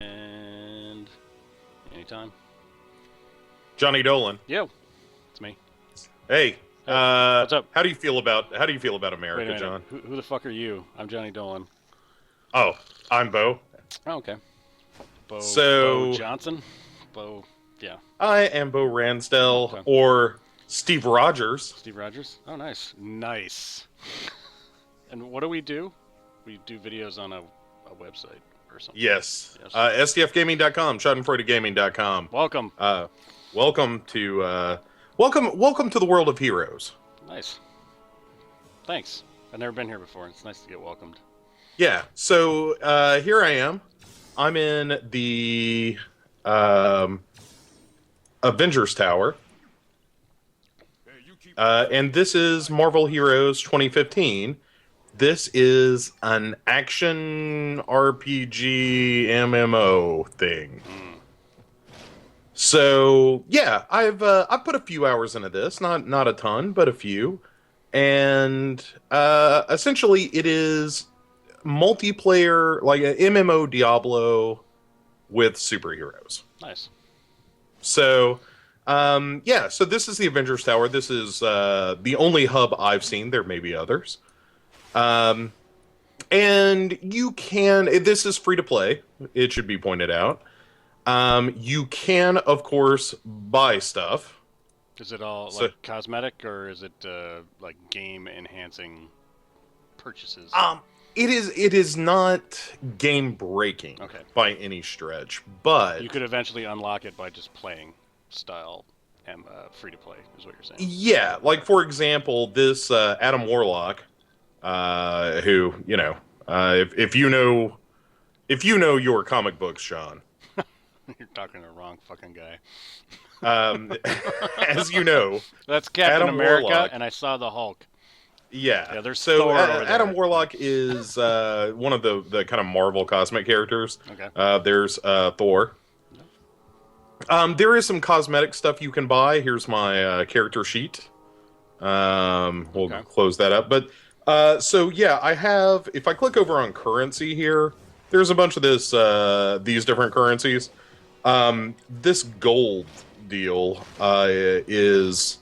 And anytime. Johnny Dolan. Yo, it's me. Hey, What's up? How do you feel about America, Wait a minute. John? Who the fuck are you? I'm Johnny Dolan. Oh, I'm Bo. Oh, okay. Bo So Johnson? Bo, yeah. I am Bo Ransdell Okay. or Steve Rogers. Steve Rogers? Oh, nice. Nice. And what do? We do videos on a website or something. Yes. Yes. SDFgaming.com, schadenfreudegaming.com. Welcome. Welcome to the world of heroes. Nice. Thanks. I've never been here before. It's nice to get welcomed. Yeah. So here I am. I'm in the Avengers Tower. And this is Marvel Heroes 2015. This is an action RPG MMO thing. So yeah, I've put a few hours into this, not a ton, but a few, and essentially it is multiplayer, like an MMO Diablo with superheroes. Nice. So yeah, so this is the Avengers Tower. This is the only hub I've seen. There may be others. And you can, this is free to play, it should be pointed out. You can, of course, buy stuff. Is it all like cosmetic, or is it like game enhancing purchases? It is not game breaking by any stretch, but you could eventually unlock it by just playing style and free to play is what you're saying. Yeah, like for example, this Adam Warlock, who, you know, if you know your comic books, Sean. You're talking to the wrong fucking guy. As you know, that's Captain Adam America, Warlock, and I saw the Hulk. Yeah, there's so Thor over Adam there. Warlock is one of the kind of Marvel cosmic characters. Okay. There's Thor. There is some cosmetic stuff you can buy. Here's my character sheet. We'll close that up. But so yeah, I have. If I click over on currency here, there's a bunch of these different currencies. This gold deal is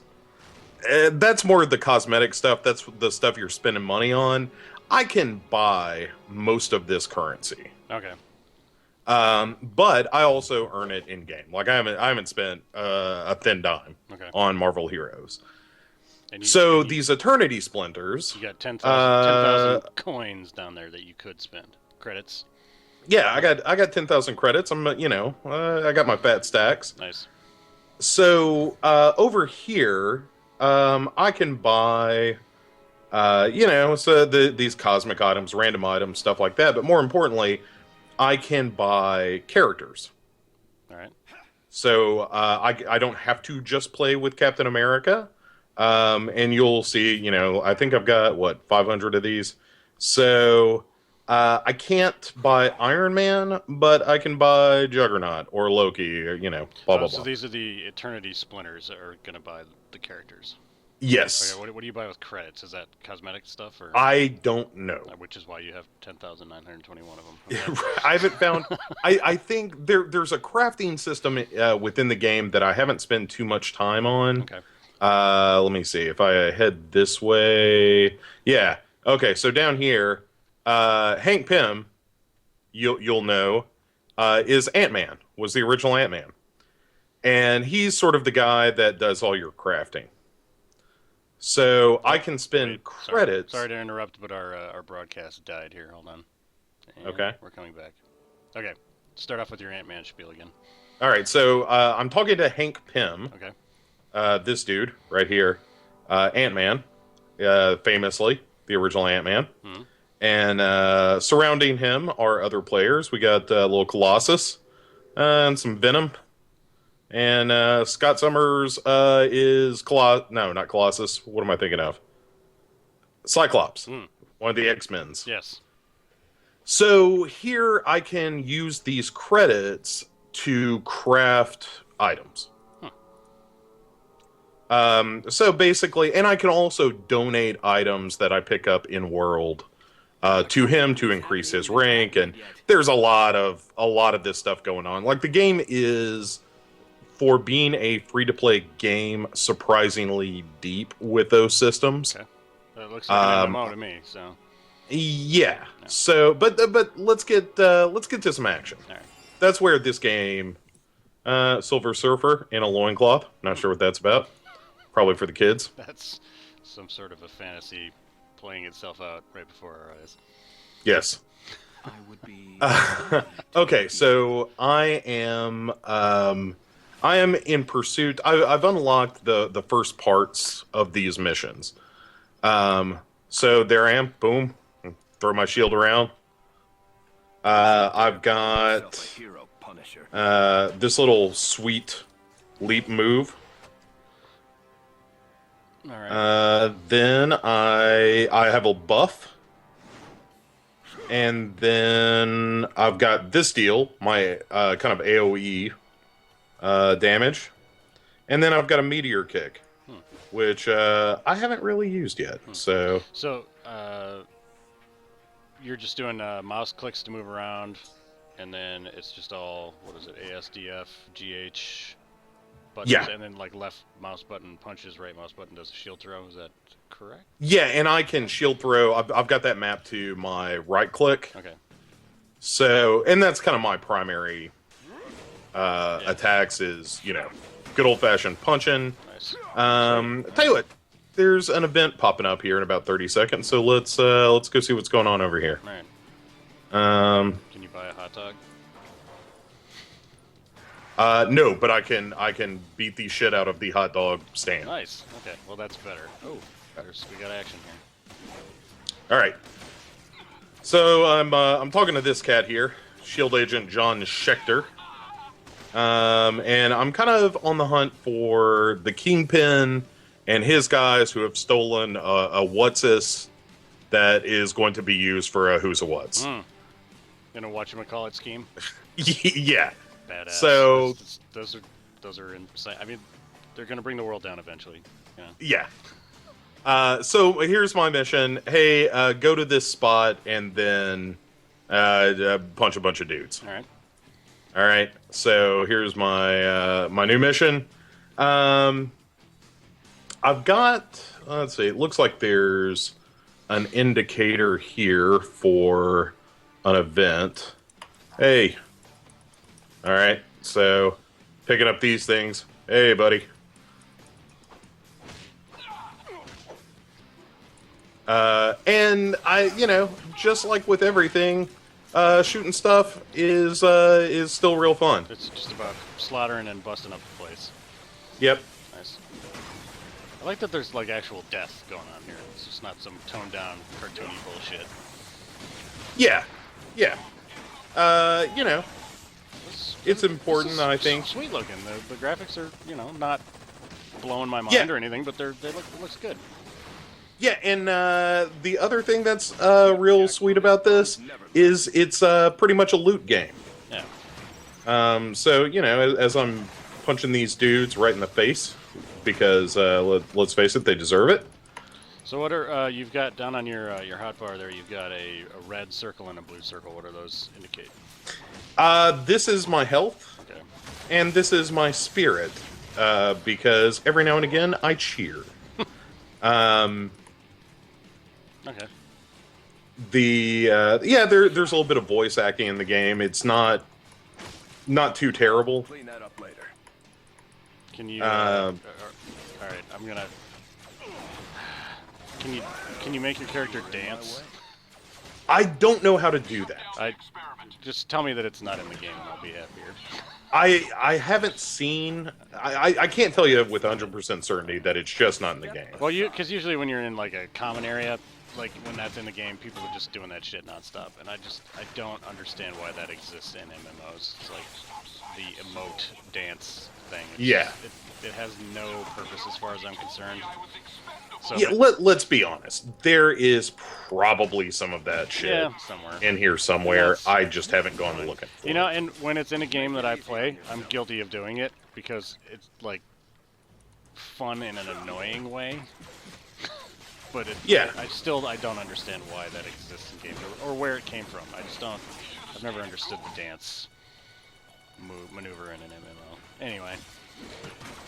that's more of the cosmetic stuff. That's the stuff you're spending money on. I can buy most of this currency. Okay. But I also earn it in game. Like I haven't spent a thin dime on Marvel Heroes. So these Eternity Splinters. You got 10,000 coins down there that you could spend. Credits. Yeah, I got 10,000 credits. I got my fat stacks. Nice. So over here, I can buy, these cosmic items, random items, stuff like that. But more importantly, I can buy characters. All right. So I don't have to just play with Captain America. And you'll see, I think I've got 500 of these. So I can't buy Iron Man, but I can buy Juggernaut or Loki, or, blah, blah. So these are the Eternity Splinters that are going to buy the characters. Yes. Okay, what do you buy with credits? Is that cosmetic stuff, or I don't know. Which is why you have 10,921 of them. Okay. I haven't found. I think there's a crafting system within the game that I haven't spent too much time on. Okay. Let me see if I head this way. Yeah. Okay. So down here, Hank Pym, you'll know, is Ant-Man. Was the original Ant-Man, and he's sort of the guy that does all your crafting. So I can spend credits. Sorry to interrupt, but our broadcast died here. Hold on. And okay. We're coming back. Okay. Start off with your Ant-Man spiel again. All right. So I'm talking to Hank Pym. Okay. This dude right here, Ant-Man, famously the original Ant-Man. Mm-hmm. And surrounding him are other players. We got little Colossus and some Venom. And Scott Summers is no, not Colossus. What am I thinking of? Cyclops, one of the X-Men's. Yes. So here I can use these credits to craft items. So basically, and I can also donate items that I pick up in world to him to increase his rank, and there's a lot of this stuff going on. Like, the game is, for being a free-to-play game, surprisingly deep with those systems. Okay. It looks like an MMO to me, so. Yeah. So, but let's get to some action. All right. That's where this game, Silver Surfer in a loincloth. Not sure what that's about. Probably for the kids. That's some sort of a fantasy playing itself out right before our eyes. Yes. I would be okay, so I am in pursuit. I've unlocked the first parts of these missions. So there I am. Boom. Throw my shield around. I've got this little sweet leap move. All right. Then I have a buff. And then I've got this deal, my kind of AoE damage. And then I've got a meteor kick, which I haven't really used yet. So you're just doing mouse clicks to move around, and then it's just all, what is it, ASDF, GH buttons, yeah. And then like left mouse button punches, right mouse button does a shield throw. Is that correct? Yeah, and I can shield throw. I've got that mapped to my right click. Okay. So, and that's kind of my primary attacks is, good old-fashioned punching. Nice. Tell you what, there's an event popping up here in about 30 seconds, so let's go see what's going on over here. All right. Can you buy a hot dog? No, but I can beat the shit out of the hot dog stand. Nice. Okay. Well, that's better. Oh, we got action here. All right. So I'm talking to this cat here, Shield Agent John Schechter, and I'm kind of on the hunt for the Kingpin and his guys who have stolen a What's-This that is going to be used for a Who's a What's. In a whatchamacallit scheme. Yeah. Badass. So those are insane. I mean, they're gonna bring the world down eventually. Yeah. So here's my mission. Hey, go to this spot and then punch a bunch of dudes. All right. All right. So here's my my new mission. I've got. Let's see. It looks like there's an indicator here for an event. Hey. All right. So picking up these things. Hey, buddy. And I, just like with everything, shooting stuff is still real fun. It's just about slaughtering and busting up the place. Yep. Nice. I like that there's like actual death going on here. It's just not some toned down cartoony bullshit. Yeah. Yeah. It's important, I think. Sweet looking. The graphics are, not blowing my mind or anything, but it looks good. Yeah, and the other thing that's real sweet about this is it's pretty much a loot game. Yeah. So, as I'm punching these dudes right in the face, because let's face it, they deserve it. So what are you've got down on your hotbar there? You've got a red circle and a blue circle. What do those indicate? This is my health, Okay. and this is my spirit, because every now and again I cheer. Okay. There's a little bit of voice acting in the game. It's not too terrible. Clean that up later. Can you? All right, I'm gonna. Can you make your character dance? I don't know how to do that. Just tell me that it's not in the game, and I'll be happier. I haven't seen. I can't tell you with 100% certainty that it's just not in the game. Well, because usually when you're in like a common area, like when that's in the game, people are just doing that shit nonstop, and I don't understand why that exists in MMOs. It's like the emote dance thing. It has no purpose as far as I'm concerned. So, yeah, let's be honest. There is probably some of that shit somewhere in here somewhere. I just haven't gone looking for it. And when it's in a game that I play, I'm guilty of doing it because it's like fun in an annoying way. but Yeah. I don't understand why that exists in games or where it came from. I just don't. I've never understood the dance maneuver in an MMO. Anyway.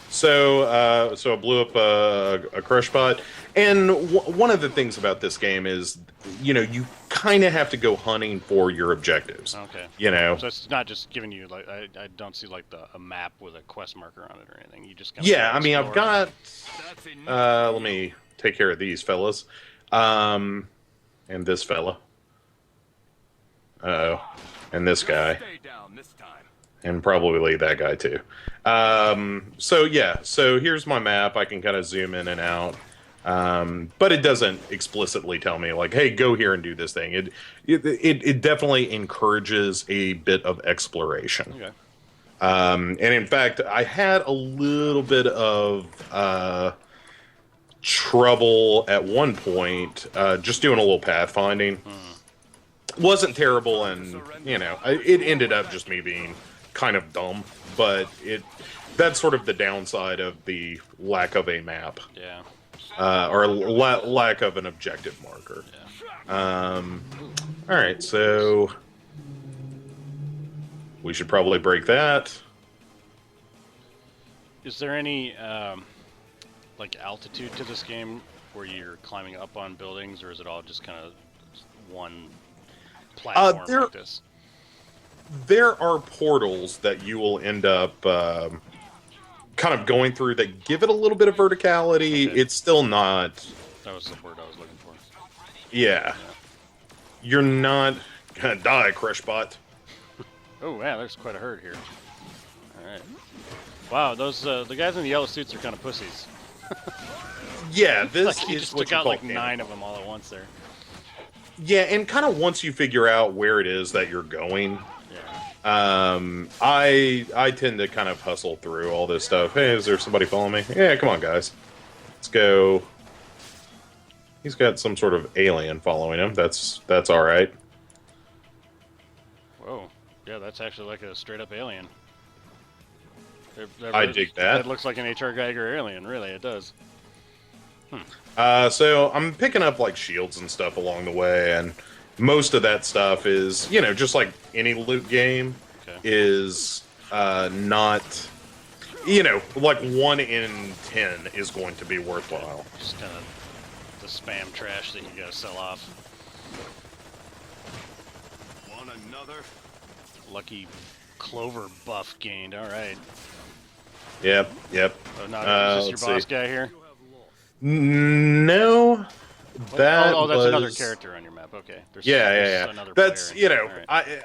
So, so I blew up a crush bot, and one of the things about this game is, you kind of have to go hunting for your objectives. Okay. So it's not just giving you like I don't see like a map with a quest marker on it or anything. You just I mean, I've got. Let me take care of these fellas, and this fella. Uh-oh, and this guy. And probably that guy too. So here's my map. I can kind of zoom in and out. But it doesn't explicitly tell me like, hey, go here and do this thing. It definitely encourages a bit of exploration. Okay. And in fact, I had a little bit of trouble at one point just doing a little pathfinding. Wasn't terrible, and it ended up just me being kind of dumb, but that's sort of the downside of the lack of a map. Yeah. Or lack of an objective marker. Yeah. All right, so we should probably break that. Is there any like altitude to this game where you're climbing up on buildings, or is it all just kind of one platform like this? There are portals that you will end up kind of going through that give it a little bit of verticality. Okay. It's still not... That was the word I was looking for. Yeah. You're not gonna die, Crushbot. Oh, yeah, there's quite a herd here. Alright. Wow, those the guys in the yellow suits are kind of pussies. Yeah, this like you is just what took you out call like 9 of them all at once there. Yeah, and kind of once you figure out where it is that you're going... Yeah. I tend to kind of hustle through all this stuff. Hey, is there somebody following me? Yeah, come on, guys. Let's go. He's got some sort of alien following him. That's all right. Whoa. Yeah, that's actually like a straight-up alien. I dig that. That looks like an H.R. Geiger alien, really, it does. So I'm picking up, like, shields and stuff along the way, and most of that stuff is, just like any loot game, is not, like 1 in 10 is going to be worthwhile. Just kind of the spam trash that you gotta sell off. Want another? Lucky clover buff gained, alright. Yep. Oh, no, is this your boss see. guy here? No. That that's was... another character on your map. Okay. There's another That's player in Right.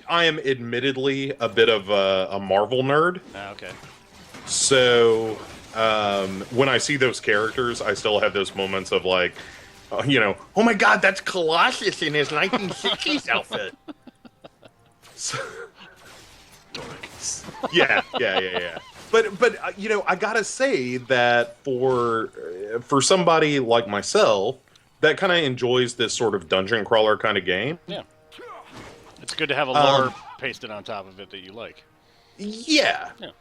I am admittedly a bit of a Marvel nerd. Okay. So when I see those characters, I still have those moments of like, oh my God, that's Colossus in his 1960s outfit. So, yeah. But I gotta say that for somebody like myself that kind of enjoys this sort of dungeon crawler kind of game. Yeah. It's good to have a lore pasted on top of it that you like. Yeah. Yeah.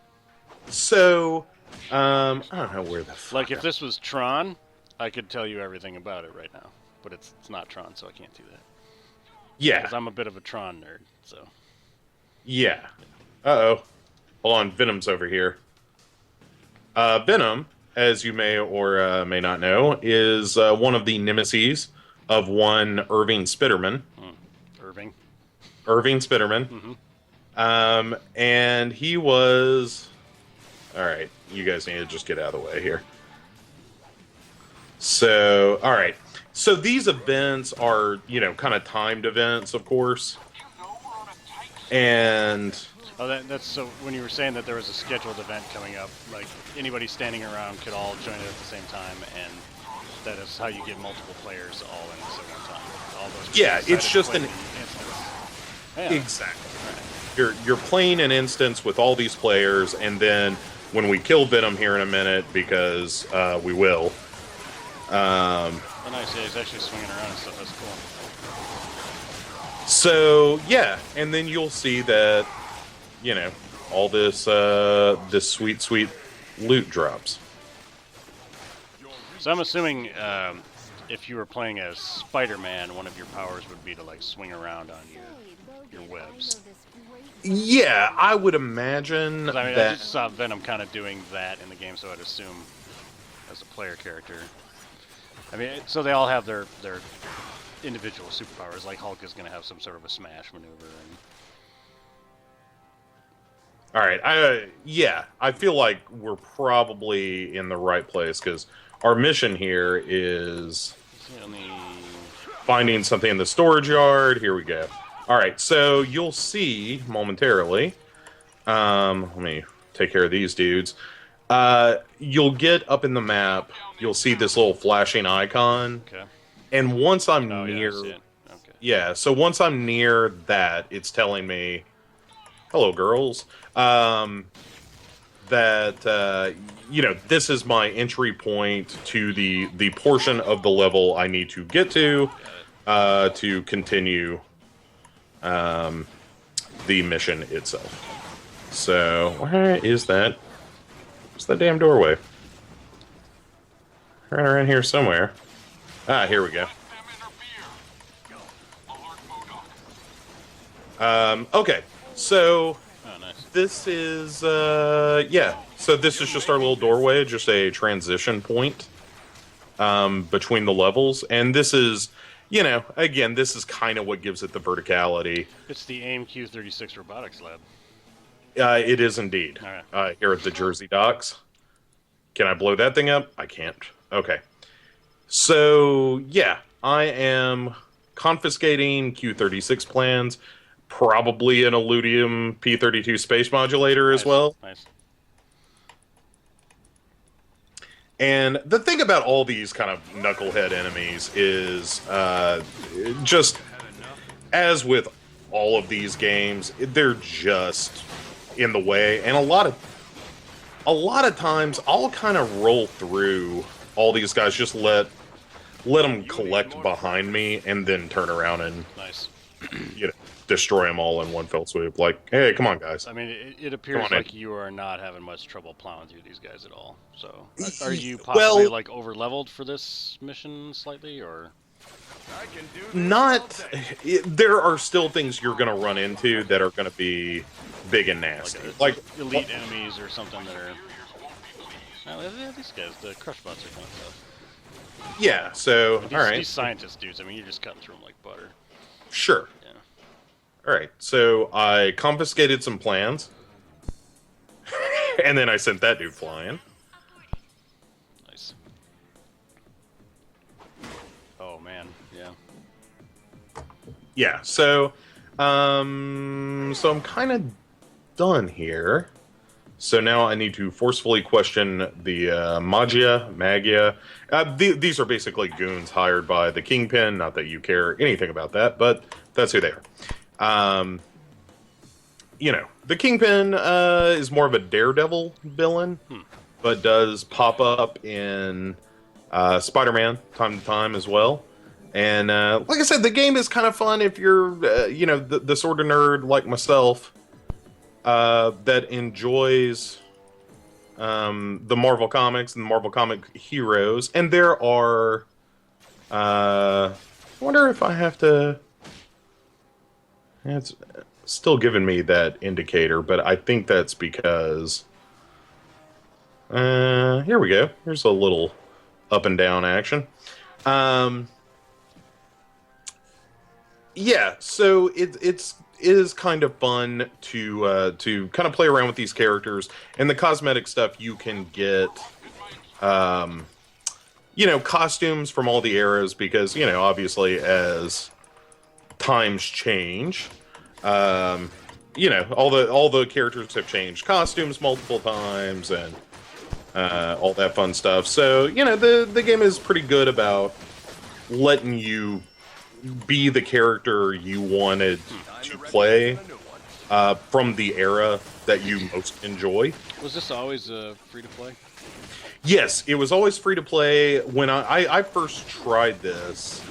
So, I don't know where the fuck... Like, if this was Tron, I could tell you everything about it right now. But it's not Tron, so I can't do that. Yeah. Because I'm a bit of a Tron nerd, so... Yeah. Uh-oh. Hold on, Venom's over here. Venom, as you may or may not know, is one of the nemeses of one Irving Spitterman. Irving Spitterman. Mm-hmm. And he was... Alright, you guys need to just get out of the way here. So, alright. So these events are, kind of timed events, of course. And... Oh, that's so when you were saying that there was a scheduled event coming up, like anybody standing around could all join it at the same time, and that is how you get multiple players all in at one time. All those it's just an instance. Yeah. Exactly. Right. You're playing an instance with all these players, and then when we kill Venom here in a minute, because we will. Oh, nice. Yeah, he's actually swinging around and stuff. That's cool. So yeah, and then you'll see that. All this this sweet loot drops. So I'm assuming if you were playing as Spider-Man, one of your powers would be to like swing around on your webs. Yeah, I would imagine I mean, that. I just saw Venom kind of doing that in the game, so I'd assume as a player character. I mean, so they all have their individual superpowers. Like Hulk is going to have some sort of a smash maneuver. All right, yeah, I feel like we're probably in the right place because our mission here is finding something in the storage yard. Here we go. All right, so you'll see momentarily. Let me take care of these dudes. You'll get up in the map. You'll see this little flashing icon. Okay. And once I'm Oh, near, yeah, I see it. Okay. yeah. So once I'm near that, it's telling me, "Hello, girls." That you know, this is my entry point to the portion of the level I need to get to continue the mission itself. So where is that? What's that damn doorway? Right around here somewhere. Ah, here we go. Okay, so this is yeah. So this is just our little doorway, just a transition point between the levels, and this is, you know, again, this is kind of what gives it the verticality. It's the AIM Q36 robotics lab. It is indeed. All right. Here at the Jersey docks. Can I blow that thing up? I can't. Okay. So, yeah, I am confiscating Q36 plans, probably an Illudium P-32 space modulator as well. Nice. And the thing about all these kind of knucklehead enemies is just, as with all of these games, they're just in the way. And a lot of times, I'll kind of roll through all these guys, just let them collect behind me, and then turn around and you know, destroy them all in one fell swoop. Like, hey, come on, guys. I mean, it appears like you are not having much trouble plowing through these guys at all. So, are you possibly like over leveled for this mission slightly, or? Not. There are still things you're going to run into that are going to be big and nasty, like elite enemies or something that are. These guys, the crush bots are kind of tough. Yeah. So, all right. These scientist dudes. I mean, you're just cutting through them like butter. Sure. Yeah. All right. So I confiscated some plans, and then I sent that dude flying. Nice. Oh man. Yeah. Yeah. So, so I'm kind of done here. So now I need to forcefully question the Magia. These are basically goons hired by the Kingpin. Not that you care anything about that, but that's who they are. You know, the Kingpin is more of a daredevil villain, but does pop up in Spider-Man time to time as well. And like I said, the game is kind of fun if you're, you know, the sort of nerd like myself. That enjoys the Marvel Comics and the Marvel Comic heroes. And there are... I wonder if I have to... It's still giving me that indicator, but I think that's because... here we go. Here's a little up and down action. Yeah, so it is kind of fun to kind of play around with these characters, and the cosmetic stuff you can get, you know, costumes from all the eras, because, you know, obviously as times change, you know, all the characters have changed costumes multiple times and all that fun stuff. So, you know, the game is pretty good about letting you be the character you wanted to play from the era that you most enjoy. Was this always free to play? Yes, it was always free to play. When I first tried this,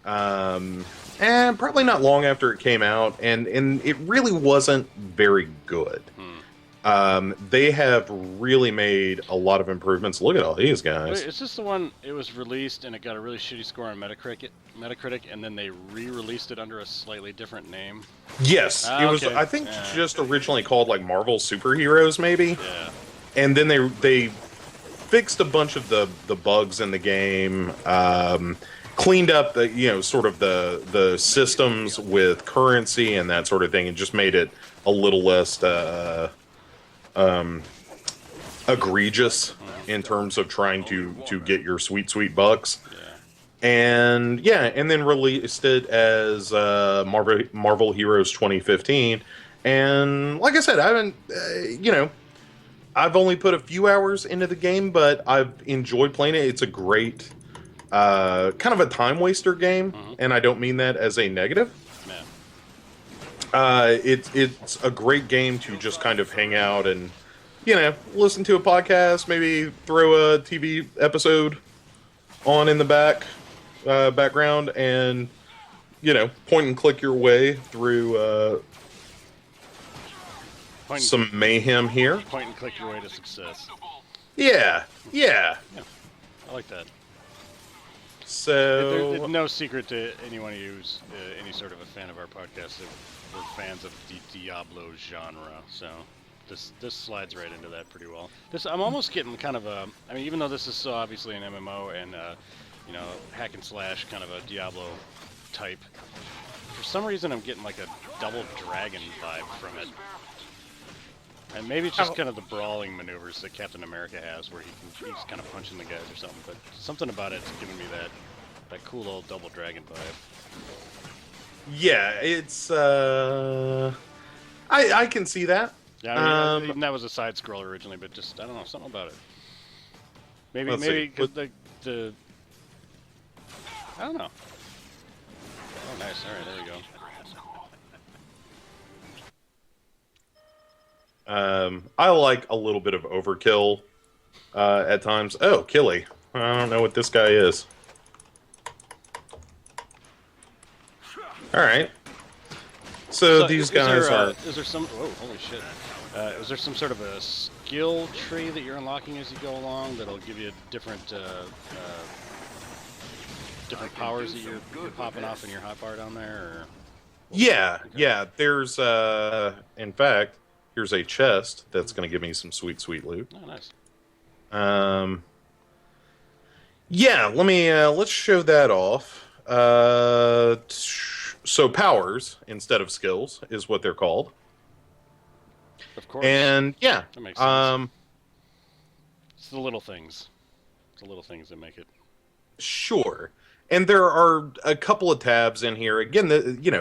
and probably not long after it came out, and it really wasn't very good. They have really made a lot of improvements. Look at all these guys. Wait, is this the one? It was released and it got a really shitty score on Metacritic, and then they re-released it under a slightly different name. Yes, it was. Okay. I think just originally called like Marvel Superheroes, maybe. Yeah. And then they fixed a bunch of the bugs in the game. Cleaned up the sort of the systems with currency and that sort of thing, and just made it a little less egregious in terms of trying to get your sweet bucks. And then released it as Marvel Heroes 2015. And like I said, I haven't I've only put a few hours into the game, but I've enjoyed playing it. It's a great kind of a time waster game, and I don't mean that as a negative. It's a great game to just kind of hang out and listen to a podcast, maybe throw a TV episode on in the background, and point and click your way through some mayhem here. Point and click your way to success. Yeah. I like that. So There's no secret to anyone who's any sort of a fan of our podcast that we're fans of the Diablo genre. So this slides right into that pretty well. I'm almost getting kind of a. I mean, even though this is so obviously an MMO and hack and slash kind of a Diablo type, for some reason I'm getting like a Double Dragon vibe from it. And maybe it's just kind of the brawling maneuvers that Captain America has, where he's kind of punching the guys or something. But something about it's giving me that cool old Double Dragon vibe. Yeah, it's I can see that. Yeah, I mean, that was a side scroller originally, but just I don't know, something about it. Maybe because the I don't know. Oh, nice. All right, there you go. I like a little bit of overkill at times. Oh, Killy. I don't know what this guy is. Alright. So these guys are... Is there some... Oh, holy shit. Is there some sort of a skill tree that you're unlocking as you go along that'll give you different different powers that you're popping off in your hotbar down there? Or... Yeah. There's, in fact... Here's a chest that's going to give me some sweet loot. Oh, nice. Yeah, let's show that off. So powers instead of skills is what they're called. Of course. And yeah, that makes sense. It's the little things. It's the little things that make it. Sure. And there are a couple of tabs in here. Again,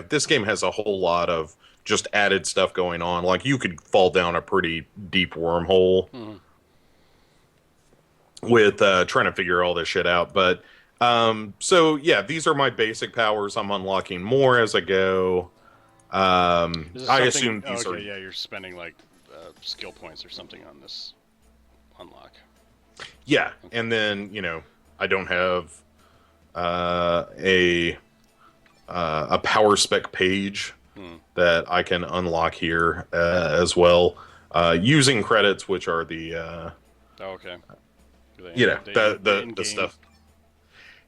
this game has a whole lot of just added stuff going on. Like, you could fall down a pretty deep wormhole with trying to figure all this shit out. But, so, yeah, these are my basic powers. I'm unlocking more as I go. I assume these are... Yeah, you're spending, like, skill points or something on this unlock. Yeah, okay. And then, I don't have a power spec page that I can unlock here as well, using credits, which are the okay, the stuff,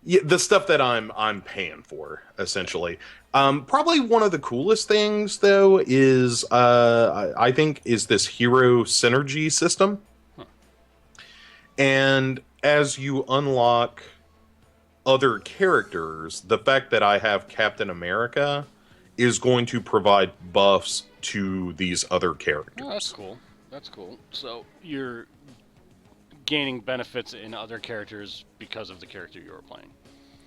the stuff that I'm paying for essentially. Probably one of the coolest things though is I think is this hero synergy system, and as you unlock other characters, the fact that I have Captain America is going to provide buffs to these other characters. Oh, that's cool. That's cool. So you're gaining benefits in other characters because of the character you were playing.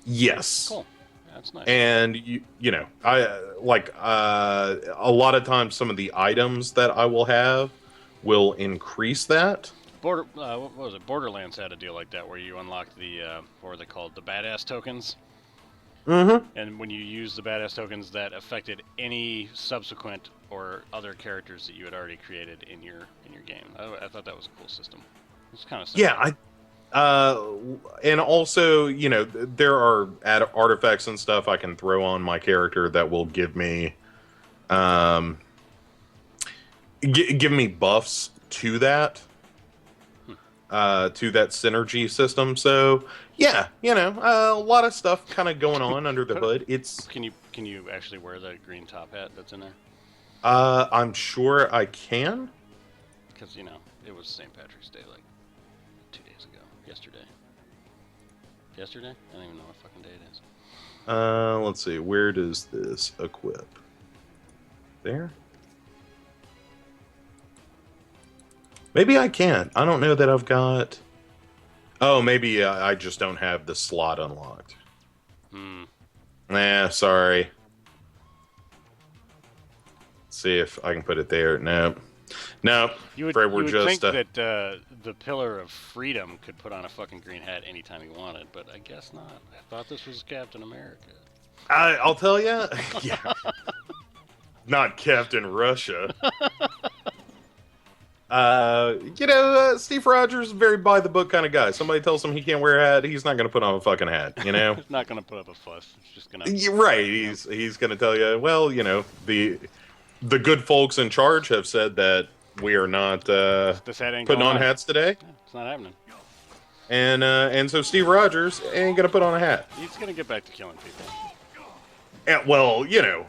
Yes. Cool. That's nice. And I like a lot of times some of the items that I will have will increase that. What was it? Borderlands had a deal like that where you unlock the what are they called? The badass tokens. Mm-hmm. And when you use the badass tokens, that affected any subsequent or other characters that you had already created in your game. I thought that was a cool system. It's kind of simple. Yeah, and also there are artifacts and stuff I can throw on my character that will give me give me buffs to that. To that synergy system. So yeah, a lot of stuff kind of going on under the hood. It's Can you actually wear the green top hat that's in there? I'm sure I can. Because it was St. Patrick's Day like 2 days ago. Yesterday. Yesterday? I don't even know what fucking day it is. Let's see. Where does this equip? There. Maybe I can't. I don't know that I've got... Oh, maybe I just don't have the slot unlocked. Nah, sorry. Let's see if I can put it there. Nope. Nope. You would think that the Pillar of Freedom could put on a fucking green hat anytime he wanted, but I guess not. I thought this was Captain America. I'll tell you. Yeah. Not Captain Russia. Steve Rogers is a very by the book kind of guy. Somebody tells him he can't wear a hat, he's not going to put on a fucking hat. He's not going to put up a fuss. He's just going to. You're right. He's going to tell you. Well, the good folks in charge have said that we are not putting on hats today. Yeah, it's not happening. And so Steve Rogers ain't going to put on a hat. He's going to get back to killing people. And, well,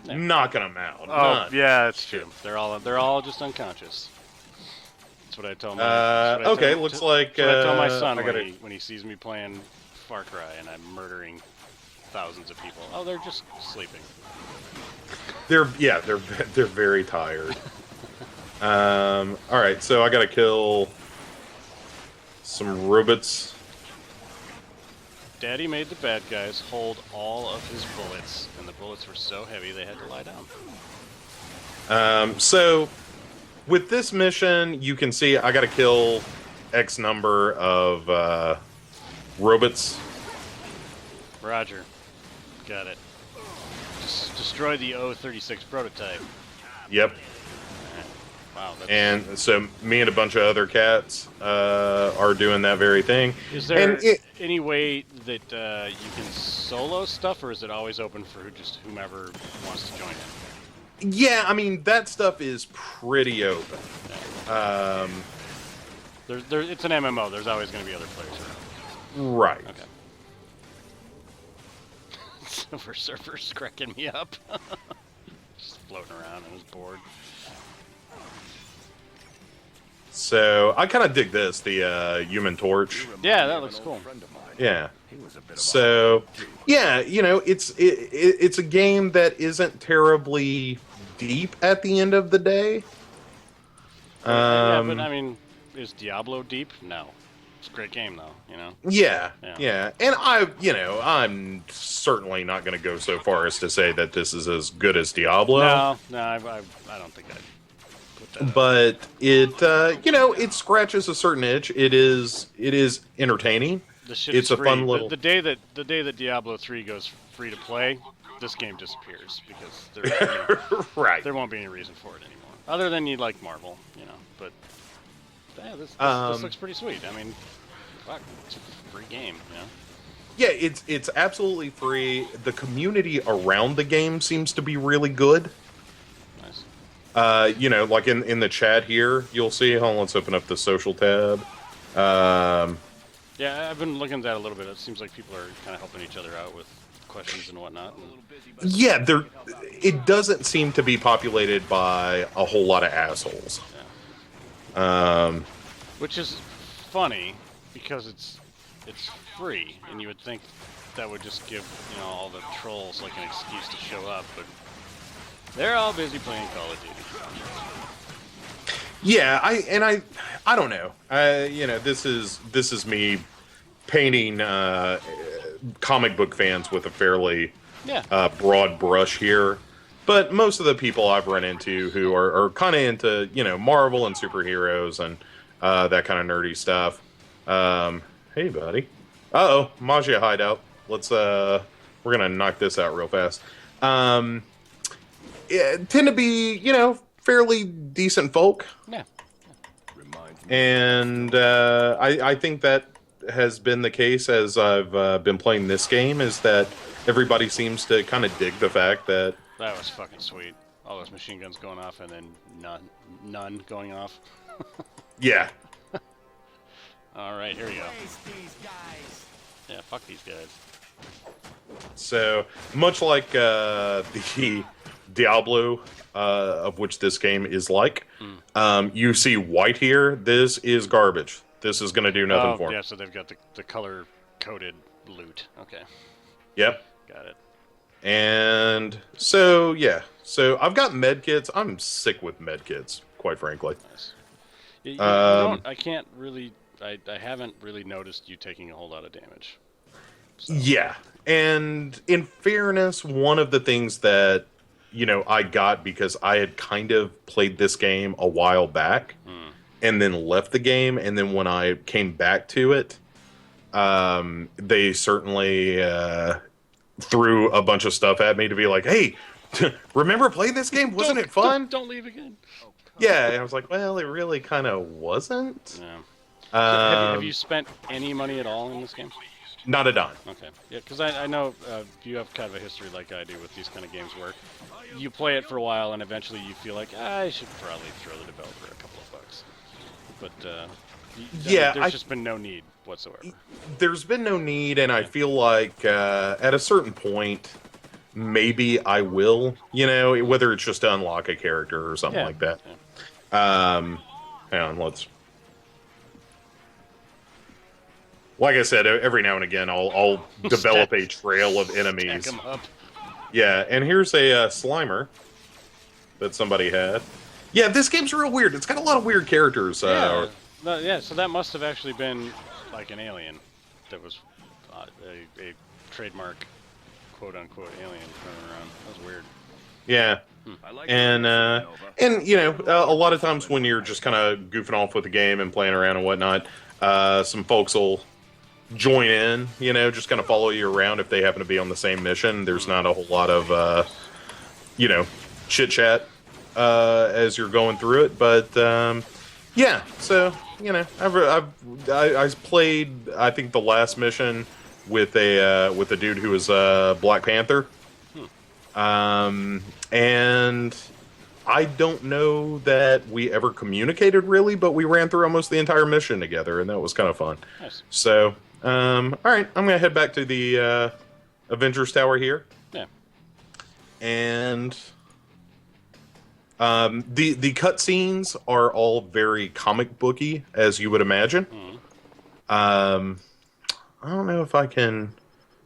knocking them out. Oh, yeah, that's true. They're all just unconscious. That's what I tell my. Okay, looks like. That's what I tell my son when he sees me playing Far Cry and I'm murdering thousands of people. Oh, they're just sleeping. They're very tired. All right, so I gotta kill some robots. Daddy made the bad guys hold all of his bullets, and the bullets were so heavy they had to lie down. So with this mission, you can see I gotta kill X number of robots. Roger. Got it. Just destroy the O-36 prototype. Yep. Wow. And so me and a bunch of other cats are doing that very thing. Is there any way that you can solo stuff, or is it always open for just whomever wants to join in? Yeah, I mean, that stuff is pretty open. It's an MMO. There's always going to be other players around. Right. Okay. Silver Surfer's cracking me up. Just floating around and was bored. So I kind of dig this, the Human Torch. Yeah, that looks cool. Yeah. So yeah, it's a game that isn't terribly deep at the end of the day. Yeah, but I mean, is Diablo deep? No. It's a great game, though. Yeah. And I'm certainly not going to go so far as to say that this is as good as Diablo. No, I don't think I'd put that. But it scratches a certain itch. It is entertaining. It's a fun little. The day that Diablo 3 goes free to play, this game disappears because right. There won't be any reason for it anymore, other than you like Marvel, But yeah, this looks pretty sweet. I mean, fuck, it's a free game, Yeah, it's absolutely free. The community around the game seems to be really good. Nice. Like in the chat here, you'll see. Hold on, let's open up the social tab. Yeah, I've been looking at that a little bit. It seems like people are kind of helping each other out with questions and whatnot. Yeah, it doesn't seem to be populated by a whole lot of assholes. Yeah. Which is funny because it's free, and you would think that would just give all the trolls like an excuse to show up, but they're all busy playing Call of Duty. Yeah, I don't know. This is me painting comic book fans with a fairly broad brush here. But most of the people I've run into who are kind of into Marvel and superheroes and that kind of nerdy stuff. Hey, buddy. Uh-oh, Magia hideout. Let's we're gonna knock this out real fast. Tend to be fairly decent folk. Yeah. And I think that has been the case as I've been playing this game, is that everybody seems to kind of dig the fact that... That was fucking sweet. All those machine guns going off and then none going off. Yeah. All right, here we go. Yeah, fuck these guys. So, much like the Diablo, of which this game is like, you see white here. This is garbage. This is going to do nothing for me. Yeah, so they've got the color-coded loot. Okay, Yep. got it. And so, yeah. So, I've got medkits. I'm sick with medkits, quite frankly. Nice. You don't. I can't really. I haven't really noticed you taking a whole lot of damage. So. Yeah. And in fairness, one of the things that, I got because I had kind of played this game a while back and then left the game. And then when I came back to it, they certainly threw a bunch of stuff at me to be like, hey, remember playing this game? Wasn't it fun? Don't leave again. Yeah. And I was like, well, it really kind of wasn't. Yeah. So have you spent any money at all in this game? Not a dime. Okay. Yeah, because I know you have kind of a history like I do with these kind of games where you play it for a while and eventually you feel like, I should probably throw the developer a couple of bucks. But there's just been no need whatsoever. There's been no need, and I feel like at a certain point, maybe I will, whether it's just to unlock a character or something like that. Yeah. Hang on, let's... Like I said, every now and again, I'll develop a trail of enemies. Stack 'em up. Yeah, and here's a Slimer that somebody had. Yeah, this game's real weird. It's got a lot of weird characters. So that must have actually been like an alien that was a trademark, quote-unquote, alien running around. That was weird. Yeah. And a lot of times when you're just kind of goofing off with the game and playing around and whatnot, some folks will join in, just kind of follow you around if they happen to be on the same mission. There's not a whole lot of, chit chat as you're going through it, but yeah. So I played, I think, the last mission with a dude who was Black Panther, and I don't know that we ever communicated really, but we ran through almost the entire mission together, and that was kind of fun. Nice. So. All right, I'm gonna head back to the Avengers Tower here. Yeah. And the cutscenes are all very comic booky, as you would imagine. I don't know if I can.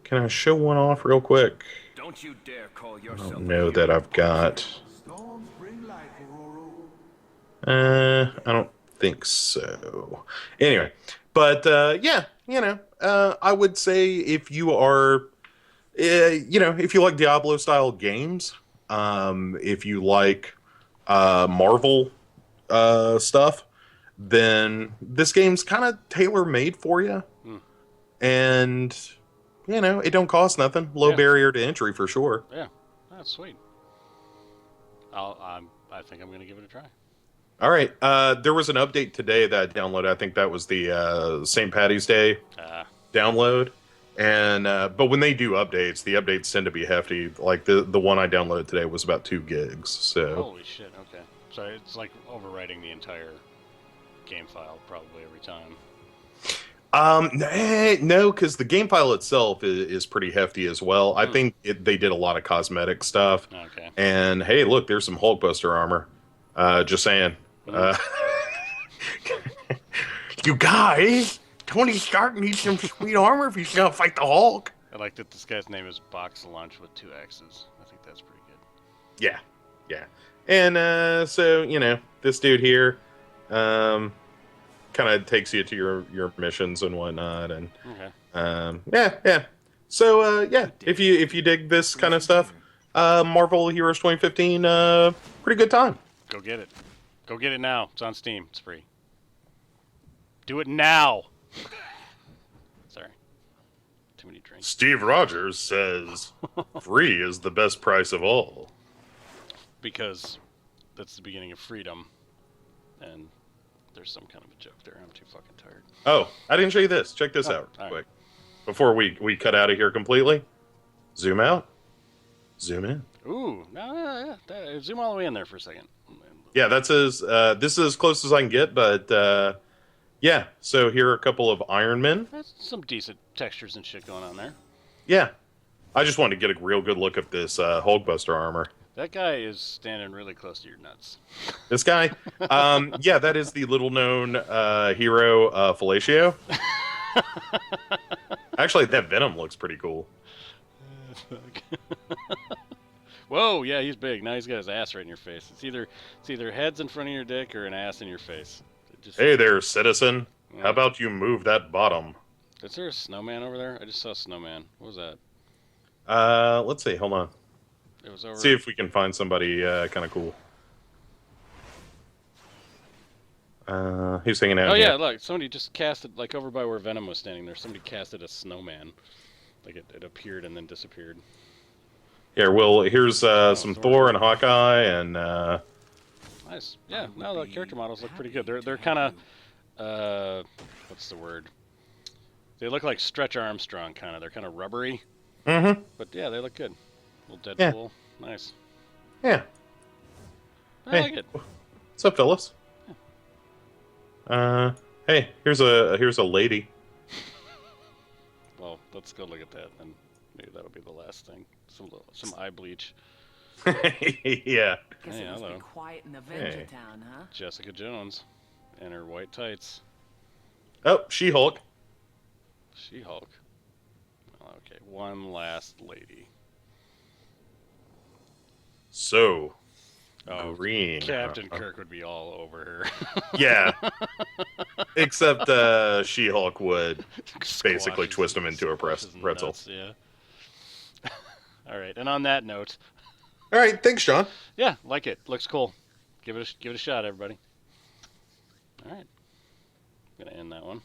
Can I show one off real quick? Don't you dare call yourself. I don't know that I've got. I don't think so. Anyway, but yeah. I would say if you are, if you like Diablo-style games, if you like Marvel stuff, then this game's kind of tailor-made for you. And, it don't cost nothing. Low barrier to entry for sure. Yeah, that's sweet. I think I'm going to give it a try. All right. There was an update today that I downloaded. I think that was the St. Patty's Day download. And but when they do updates, the updates tend to be hefty. Like the one I downloaded today was about 2 gigs. So holy shit. Okay. So it's like overwriting the entire game file probably every time. No, because the game file itself is pretty hefty as well. I think they did a lot of cosmetic stuff. Okay. And hey, look, there's some Hulkbuster armor. Just saying. You guys, Tony Stark needs some sweet armor if he's gonna fight the Hulk. I like that this guy's name is Box Lunch with 2 X's. I think that's pretty good. Yeah. And so this dude here, kind of takes you to your missions and whatnot, and yeah. So if you dig this kind of stuff, Marvel Heroes 2015, pretty good time. Go get it. Go get it now. It's on Steam. It's free. Do it now. Sorry. Too many drinks. Steve Rogers says free is the best price of all. Because that's the beginning of freedom. And there's some kind of a joke there. I'm too fucking tired. Oh, I didn't show you this. Check this out real quick. Before we cut out of here completely. Zoom out. Zoom in. Ooh. No. Zoom all the way in there for a second. Yeah, that's as this is as close as I can get, but yeah. So here are a couple of Iron Men. That's some decent textures and shit going on there. Yeah, I just wanted to get a real good look at this Hulkbuster armor. That guy is standing really close to your nuts. This guy, yeah, that is the little-known hero, Fellatio. Actually, that Venom looks pretty cool. Whoa, yeah, he's big. Now he's got his ass right in your face. It's either heads in front of your dick or an ass in your face. Hey there, citizen. How about you move that bottom? Is there a snowman over there? I just saw a snowman. What was that? Let's see. Hold on. It was over. See if we can find somebody kind of cool. Who's hanging out? Oh here? yeah, look, somebody just casted, like over by where Venom was standing there. Somebody casted a snowman. Like it appeared and then disappeared. Here, well, here's some Thor and Hawkeye, and nice. Yeah, no, the character models look pretty good. They're kind of, what's the word? They look like Stretch Armstrong, kind of. They're kind of rubbery. Mm-hmm. But yeah, they look good. Little Deadpool, nice. Yeah. I like it. What's up, Phyllis? Hey, here's a lady. Well, let's go look at that, and maybe that'll be the last thing. Some eye bleach. Yeah. Guess Hey, it must hello. be quiet in Avenger Hey. Town, huh? Jessica Jones, and her white tights. Oh, She-Hulk. She-Hulk. Okay, one last lady. So, Oh, green. Captain Kirk would be all over her. Yeah. Except She-Hulk would basically Squashes twist him into a squashes pretzel. nuts, yeah. All right, and on that note, All right, thanks, Sean. yeah, like it. Looks cool. Give it a shot, everybody. All right. I'm gonna end that one.